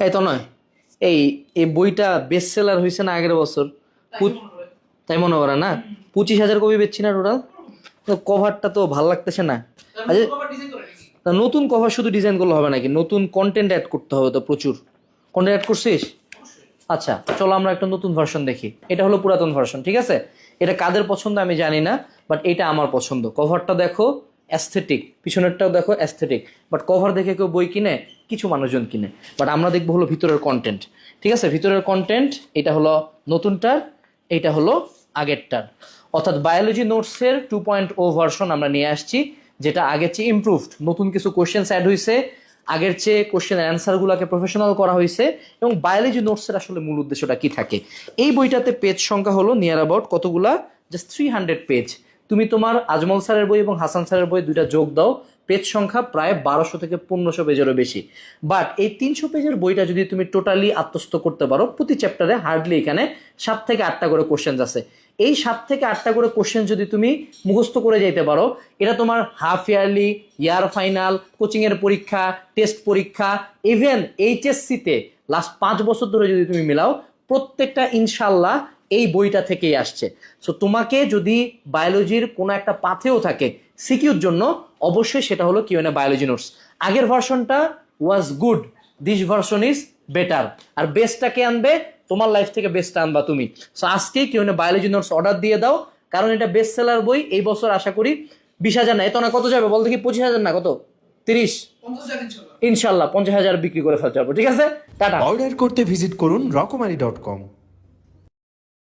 এই তো নয়, এই এই বইটা বেস্ট সেলার হয়েছে না আগের বছর? তাই মনে করে না? 25,000 কপি বেচছি না টোটাল। কভারটা তো ভালো লাগতেছে না। আচ্ছা, তা নতুন কভার শুধু ডিজাইন করলে হবে নাকি? নতুন কন্টেন্ট অ্যাড করতে হবে তো, প্রচুর কন্টেন্ট অ্যাড করছিস। আচ্ছা চলো আমরা একটা নতুন ভার্সন দেখি। এটা হলো পুরাতন ভার্সন, ঠিক আছে? এটা কাদের পছন্দ আমি জানি না, বাট এটা আমার পছন্দ। কভারটা দেখো অ্যাস্থেটিক, পিছনেরটাও দেখো অ্যাস্থেটিক, বাট কভার দেখে কেউ বই কিনে? কিছু মানুষজন কিনে, বাট আমরা দেখবো হলো ভিতরের কন্টেন্ট। ঠিক আছে, ভিতরের কন্টেন্ট। এটা হলো নতুনটার, এটা হলো আগেরটার। অর্থাৎ বায়োলজি নোটসের 2.0 ভার্সন আমরা নিয়ে আসছি, যেটা আগের চেয়ে ইমপ্রুভড। নতুন কিছু কোশ্চেন্স অ্যাড হয়েছে, আগের চেয়ে কোশ্চেন অ্যান্সারগুলোকে প্রফেশনাল করা হয়েছে। এবং বায়োলজি নোটসের আসলে মূল উদ্দেশ্যটা কি থাকে? এই বইটাতে পেজ সংখ্যা হলো নিয়ার অ্যাবাউট কতগুলা, জাস্ট 300 পেজ। তুমি তোমার আজমল স্যারের বই এবং হাসান স্যারের বই দুইটা যোগ দাও, পেজ সংখ্যা প্রায় 1200 থেকে 1500 পেজেরও বেশি। বাট এই 300 পেজের বইটা যদি তুমি টোটালি আত্মস্থ করতে পারো, প্রতি চ্যাপ্টারে হার্ডলি এখানে 7 থেকে 8টা করে কোশ্চেন আছে। এই 7 থেকে 8টা করে কোশ্চেন যদি তুমি মুখস্থ করে যেতে পারো, এটা তোমার হাফ ইয়ারলি, ইয়ার ফাইনাল, কোচিংয়ের পরীক্ষা, টেস্ট পরীক্ষা, ইভেন এইচএসসিতে লাস্ট 5 বছর ধরে যদি তুমি মিলাও, প্রত্যেকটা ইনশাল্লাহ এই বইটা থেকেই আসছে। সো তোমাকে যদি বায়োলজির কোনো একটা পাথেও থাকে সিকিউর জন্য, অবশ্যই সেটা হলো কিউএনএ বায়োলজি নোটস। আগের ভার্সনটা was good, this version is better. আর বেস্টটাকে আনবে, তোমার লাইফ থেকে বেস্টটা আনবা তুমি। সো আজকেই কিউএনএ বায়োলজি নোটস অর্ডার দিয়ে দাও, কারণ এটা বেস্ট সেলার বই। এই বছর আশা করি 20,000 না, এত না, কত যাবে বল দেখি? 25,000 না, কত? 30, ইনশাল্লাহ 50,000 বিক্রি করে ফেলতে পারবো। ঠিক আছে, টাটা। অর্ডার করতে ভিজিট করুন রকমারি.com।